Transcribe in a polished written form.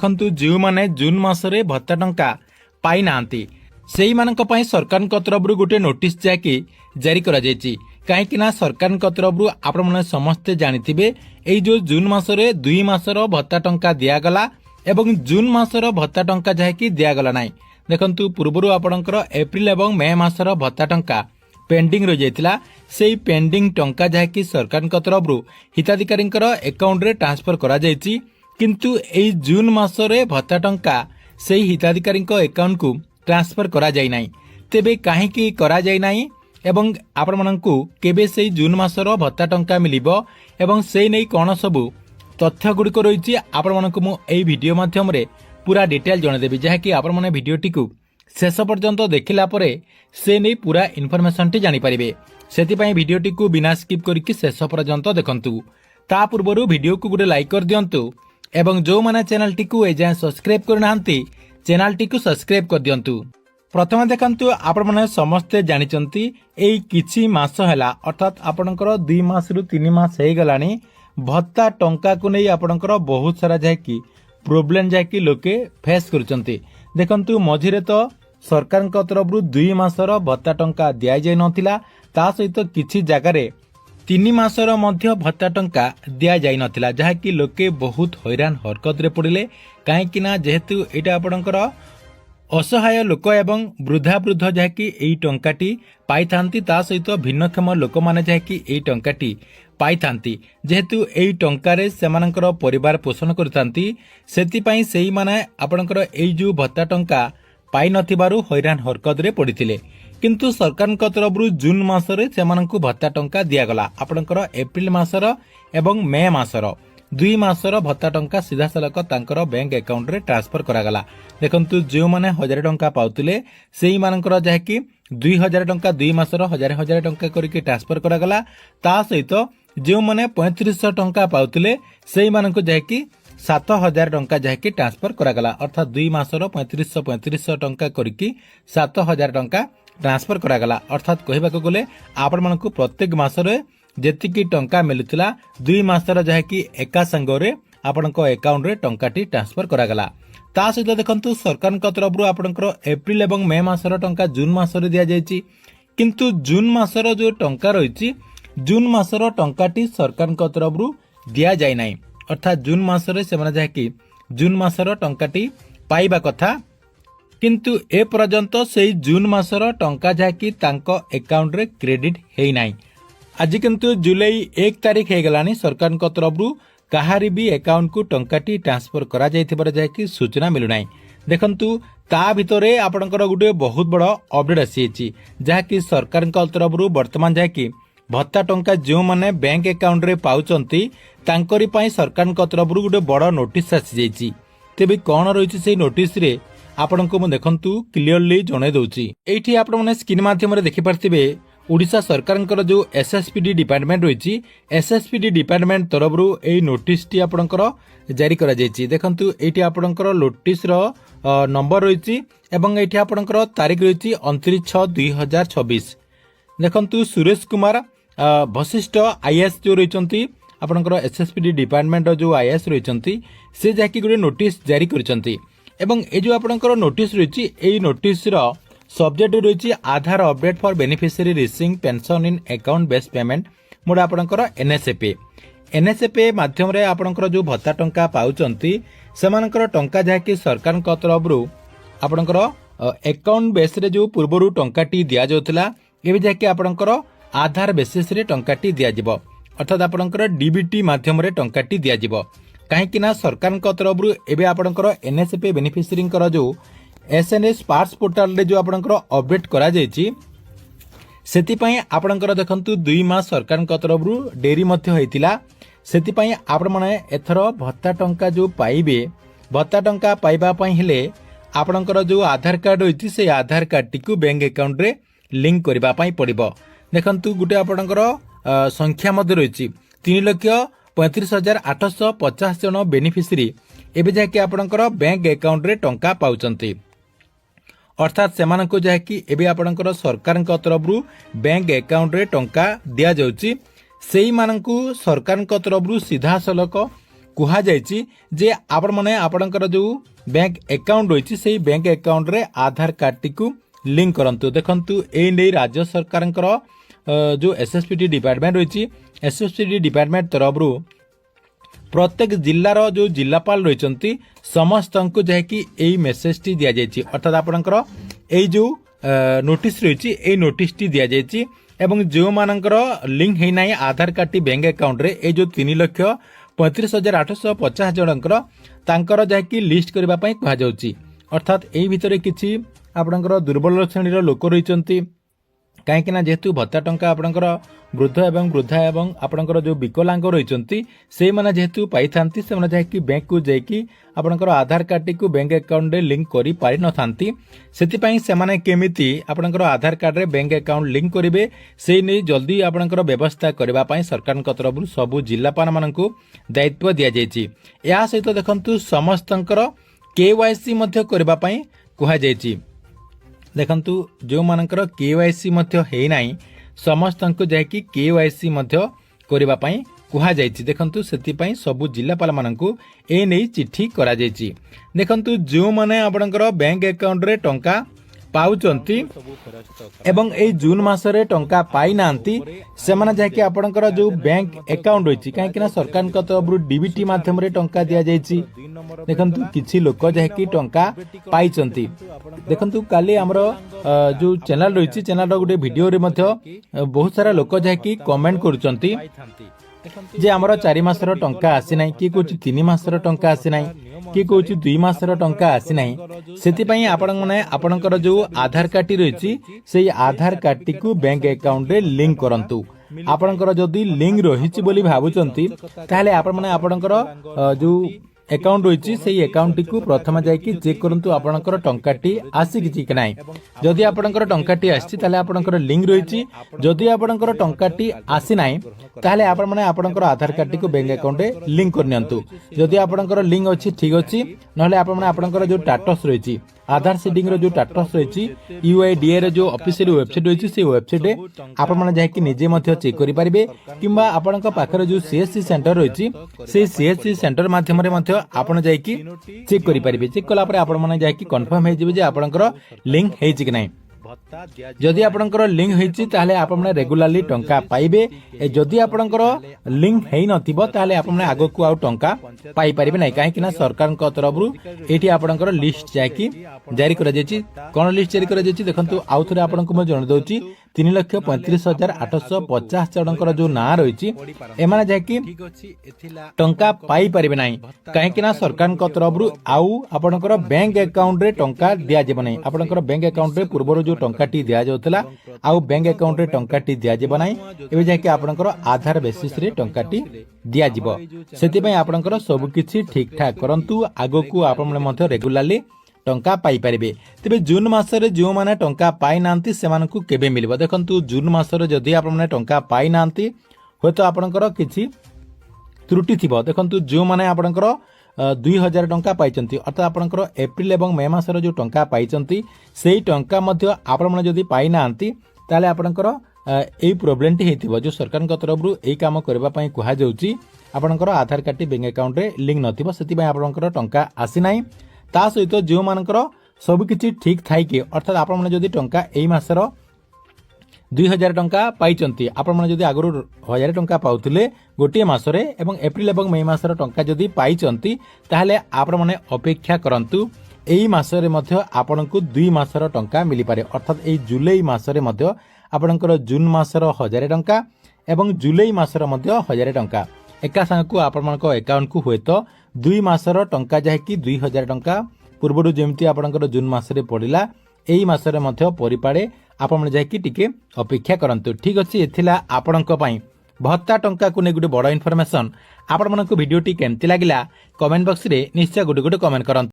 देखंतु जो माने जून मासरे भत्ता टंका पाई नांती सेही मानक पई सरकार तरफ गोटे नोटिस जाकी जारी करा जायछि कहीं ना सरकार तरफ आपण मैंने समस्ते जानिथिबे एई जो जून मासरे 2 मासर भत्ता टंका दियागला एवं जून मासर भत्ता टंका जहाँकि दियागला नाई देखंतु पूर्वरु आपणकर एप्रिल एवं मे मासर भत्ता टंका पेंडिंग रही जाइतिला सेही पेंडिंग टंका जहाँकि सरकार तरफ हिताधिकारी अकाउंट रे ट्रांसफर करा जायछि किंतु एई जून मासरे भत्ता टंका सेही हिताधिकारी अकाउंट को ट्रांसफर करा जाय नाही तेबे काहेकि करा जाय नाही एवं आपण मानकु केबे सेही जून मासर भत्ता टंका मिलिबो एवं सेही नै कोन सबु तथ्य गुड़िक रही आपण मानकु मु एई वीडियो माध्यम रे पूरा डिटेल जणदेबी जहाँकि आपण माने वीडियोटी को शेष पर्यंत देखिला परे से नहीं पूरा इनफॉरमेशन टी जानि परिबे सेति वीडियोटी को बिना स्किप करके शेष पर्यंत देखंतु ता पूर्वरु वीडियो को गोटे लाइक कर दियंतु एवं जो माने चैनल टी को एजाय सब्सक्राइब करनांती चैनल टी को सब्सक्राइब कर दियंतु। प्रथम देखंतु आपण माने समस्ते जानिचंती एई किछि मास हैला अर्थात आपणकर 2 मास रु 3 मास हे गलानी भत्ता टंका को नहीं आपणकर बहुत सारा जाकी प्रोब्लेम जाकी लोके फेस करचंती देखंतु मझिरे तो सरकार तरफ 2 मासर भत्ता टंका दिया जाय नथिला ता सहित किछि जगह 3 मासर मध्य भत्ता टंका दिया जाय नथिला जहाँकि लोके बहुत हैरान हरकत रे पड़िले काहेकि ना जेहेतु एटा आपणकर असहाय लोक एवं वृद्धा वृद्ध जहाँकि एई टंकाटी पाई थांती ता सहित भिन्नक्षम लोक माने जहाँकि एई टंकाटी पाई थांती जेहेतु एई टंकारे सेमानकर परिवार पोषण करथांती सेति पई सेही माने आपणकर एई जो भत्ता टंका पाई नथिबारु हैरान हरकत रे पड़िथिले किंतु सरकार तरफ जून मासरे सेमानकु भत्ता टंका दिया गला आपणकर एप्रिल मासर एवं मे मासर 2 मासर भत्ता टंका सीधा सलक तांकर बैंक अकाउंट रे ट्रांसफर करा गला देखंतु जो माने 1000 टंका पाउतिले सेही मानकर जहाँकि 2000 टंका 2 मासर 1000 टंका करके ट्रांसफर करा गला ता सहित जो माने 3500 टंका पाउतिले सेही मानक जहाँकि 7000 टंका जहाँकि ट्रांसफर करा गला अर्थात 2 मासर 3500 टंका करके 7000 टंका ट्रांसफर करा गला अर्थात कहबाक गले आपण मानकु प्रत्येक मासरे जेतिकी टंका मिलुतिला 2 मासर जहाँकि एका संगरे आपणक अकाउंट रे टंकाटी ट्रांसफर करा गला ता सहित देखंतु सरकार तरफ आपणकर एप्रिल एवं मे मासर टंका जून मासरे दिया जायछि किंतु जून मासर जो टंका रहिछि जून मासर टंकाटी सरकार तरफ दिया जाय नाही अर्थात जून मासरे सेमाने जहाँकि जून मासर टंकाटी पाइबा कथा किंतु ए पर्यंत सेही जून मासर टंका जहाँकि तांको अकाउंट रे क्रेडिट हेई नाही आज किंतु जुलाई 1 तारीख हे गलानी सरकार तरफ कहारी भी अकाउंट को टंकाटी ट्रांसफर करा जायथिबार जहाँकि सूचना मिलु नाही देखंतु ता भितरे आपणकर गुटे बहुत बड़ अपडेट आसीछि जहाँकि सरकार तरफ वर्तमान जहाँकि भत्ता टंका जो माने बैंक अकाउंट रे पाउचंती तांकरी पई सरकार तरफ गोटे बड़ नोटिस आसी जायछि तेबे कोन रहिछि सेही नोटिस रे आपनको मु देखंतु क्लियरली जणे दउछि एठी आपण माने स्क्रीन माध्यम रे देखि परथिबे ओडिशा सरकार जो एसएसपीडी डिपार्टमेंट रही एसएसपीडी डिपार्टमेंट तरफ यही नोटिस टी आपणकर जारी करा जायछि देखंतु एठी आपणकर नोटिस रो नंबर रही एवं एठी आपणकर तारीख रही 29/6/2026 देखंतु सुरेश कुमार वशिष्ठ आईएएस जो रही आपणकर एसएसपीडी डिपार्टमेंट जो आईएएस रही से जाकि गोटे नोटिस जारी करछंती एवं ए जो आपणकर नोटिस रही एही नोटिस रो सब्जेक्ट रही Aadhaar update for beneficiary receiving pension in account based payment mode आपणकर एनएसएपे माध्यम रे आपणकर जो भत्ता टंका पाउचंती सेमानकर टंका जहाँकि सरकार तरफ आपणकर अकाउंट बेस रे जो पूर्वरु टंकाटी दिया जाउतला एबे जहाँकि आपणकर आधार बेसिस रे टंकाटी दिया जिवो अर्थात आपणकर डीबीटी माध्यम रे टंकाटी दिया जिवो काहेकि ना सरकार तरफ एबे आपणकर एनएसएपे बेनिफिशियरी जो एसएनएस पार्ट्स पोर्टल रे जो आपणकर अपडेट करा जायछि सेति पई आपणकर देखंतु 2 मास सरकार तरफ डेरी मध्य होइतिला सेति पई आपण माने एथर भत्ता टंका जो पाइबे भत्ता टंका पाइबा पई हेले आपणकर जो आधार कार्ड होइछि से आधार कार्ड टिकु बैंक अकाउंट रे लिंक करबा पई पड़िबो देखंतु गुटे आपणकर संख्या मध्य रहिछि 3,35,850 जन बेनिफिशियरी एबे जाके आपणकर बैंक अकाउंट रे टंका पाउचंती अर्थात सेमानको जहाँकि एबे आपणकर सरकार तरफ बैंक अकाउंट रे टंका दिया जाउची सेही मानकु सरकार तरफ सीधा सलक କୁହାଯାଇଛି ଯେ ଆପଣମାନେ ଆପଣଙ୍କର ଯେଉଁ ବ୍ୟାଙ୍କ ଆକାଉଣ୍ଟ ରହିଛି ସେହି ବ୍ୟାଙ୍କ ଆକାଉଣ୍ଟରେ ଆଧାର କାର୍ଡଟିକୁ ଲିଙ୍କ କରନ୍ତୁ। ଦେଖନ୍ତୁ ଏଇ ନେଇ ରାଜ୍ୟ ସରକାରଙ୍କର ଯେଉଁ ଏସ୍ଏସ୍ପିଟି ଡିପାର୍ଟମେଣ୍ଟ ରହିଛି ଏସ୍ଏସ୍ପିଟି ଡିପାର୍ଟମେଣ୍ଟ ତରଫରୁ प्रत्येक जिल्लार जो जिलापाल रही समस्त को जहाँकि यही मेसेजटी दि जाइए अर्थात आपणकर यही जो नोटिस रही यही नोटिसटी दि जाइए एवं जो मानकर लिंक होना आधार कार्ड बैंक अकाउंट रे ये जो 3,35,850 जनकर तांकर जहाँकि लिस्ट करने कहुच्छी अर्थात यही भितर किसी आपणकर दुर्बल श्रेणीर लोक रही कहीं जेहेतु भत्ता टंका आपणकर वृद्ध एवं वृद्धा एवं आपणकर जो विकलांग रही से मैंने जेहेतु पाई था से जहाँकि बैंक को जाकि आपणकर आधार कार्ड टी बैंक अकाउंट रे लिंक करि पारि न थांती सेतिपई सेमाने केमिति आपणकर आधार कार्ड रे बैंक अकाउंट लिंक करिवे से नै जल्दी आपणकर व्यवस्था करबा पई सरकार तरफ सबु जिलापाल मानकु दायित्व दिया जायछि। या सहित देखंतु समस्तंकर केवाईसी मध्य करबा पई कुहा जायछि। देखंतु जो मानकर केवाईसी मध्य हे नाही समस्त को जहाँकि केवाईसी मध्य करबा पई कुहा जायछि। देखंतु सेतिपई सबु जिलापाल मानकु ए नै चिट्ठी करा जायछि। देखंतु जो माने आपणकर बैंक अकाउंट रे टंका पाउचंती एवं ए जून मासरे टंका पाई नांती से माने जहाँकि आपणकर जो बैंक अकाउंट रही कहीं सरकार तरफ डीबीटी माध्यम रे टंका दिया जायछि। देखंतु किछि लोक जहाँकि टंका पाइचंती। देखंतु काली हमर जो चैनल रही चैनल गोटे वीडियो रे मध्य बहुत सारा लोक जहाँकि कमेंट करूचंती जे आमर 4 मासर टंका आसी नाही कि कहूँ 3 मासर टंका आसी नाही कि कहूँ 2 मासर टंका आसी नाही सेतिपई आपण माने आपणकर जो आधार कार्ड रही से आधार कार्ड टी को बैंक अकाउंट रे लिंक करंतु। आपणकर जदि लिंक रही बोली भाबुचंती ताहले आपण माने आपणकर जो अकाउंट रही से अकाउंट टी को प्रथम जाकि चेक करंतु आपणकर टंकाटी आसी कि नाही। जदि आपणकर टंकाटी आसी ताहले आपणकर लिंक रही जदि आपणकर टंकाटी आसी नाही ताहले आपण माने आपणकर आधार कार्ड टी को बैंक अकाउंट रे लिंक करनियंतु। जदि आपणकर लिंक अछि ठीक अछि नहले आपण माने आपणकर जो स्टेटस रही आधार सीडिंग रो जो स्टेटस रही यूआईडीए रो जो ऑफिशियल वेबसाइट रही से वेबसाइट रे आपण माने जाकि निजे मध्य चेक करि परिबे किंबा आपणक पाखरे जो सीएससी सेंटर रही से सीएससी सेंटर माध्यम रे मध्य आपण जाकि चेक करि परिबे। चेक कला परे आपण माने जाकि कंफर्म हे जिवे जे आपणकर लिंक हेछि कि नाही। जदि आपणकर लिंक हेछि ताहले आपण माने रेगुलरली टंका पाइबे। जदि आपणकर लिंक हेइ नथिबो ताहले आपण माने आगो को आउ टंका पाई परिबे नै काहे कि ना सरकार को तरफरु एठी आपणकर लिस्ट जाकि जारी करा जायछि। कोन लिस्ट जारी करा जायछि देखंतु आउ थरे आपणको म जण दउछि 3,35,850 जनकर जो ना रही एमाने जाकि टंका पाई परिबे नाही काहे कि ना सरकार को तरफरु आउ आपणकर बैंक अकाउंट रे टंका दिया जेबो नाही। आपणकर बैंक अकाउंट रे पूर्वरो जो टंकाटी दिया जाउतला आउ बैंक अकाउंट रे टंकाटी दिया जेबो नाही एबे जाकि आपणकर आधार बेसिस रे टंकाटी दिया जिवो। सेति पई आपणकर सब किछि ठीक ठाक करंतु आगो को आपण मध्य रेगुलरली टंका पाई परिबे। तबे जून मासरे जो माने टंका पाई नांती सेमानकु केबे मिलबो देखंतु जून मासरे जदि आपण माने टंका पाई नांती होय तो आपणकर किछि त्रुटि थिबो। देखंतु जो माने आपणकर 2,000 टंका पाइचंती अर्थात आपणकर एप्रिल एवं मे मासर जो टंका पाइचंती सेही टंका मध्य आपण माने जदि पाई नांती ताले आपणकर एई प्रॉब्लम टी हेतिबो। जो सरकार को तरफरु एई काम करबा पई कुहा जाउची आपणकर आधार कार्ड टी बैंक अकाउंट रे लिंक नथिबो सेति पई आपणकर टंका आसी नाही। ता सहित जो मानकर सब किछि ठीक थाई कि अर्थात आपण माने जदि टंका एई मासर 2,000 टंका पाइचंती आपण माने जदि आगरु 1,000 टंका पाउथिले गोटे मासरे एवं एप्रिल एवं मे मासर टंका जदि पाइचंती ताहले आपण माने अपेक्षा करंतु एई मासरे मध्य आपणकु 2 मासर टंका मिली पारे अर्थात एई जुलाई मासरे मध्य आपणकर जून मासर 1,000 टंका एवं जुलाई मासर मध्य 1,000 टंका एका संगकु आपणक अकाउंट को होय तो 2 मासर टंका जाकि 2,000 टंका पूर्वरु जेमती आपणकर जून मासरे पडिला एई मासरे मध्य परिपाड़े आपण जाकि टिके अपेक्षा करंतु। ठीक अछि एथिला आपणक पई भत्ता टंका को ने गुटे बड़ इन्फॉर्मेशन आपण मनक वीडियोटी केमति लागिला कमेंट बॉक्स रे निश्चय गुटे गुटे कमेंट करंतु।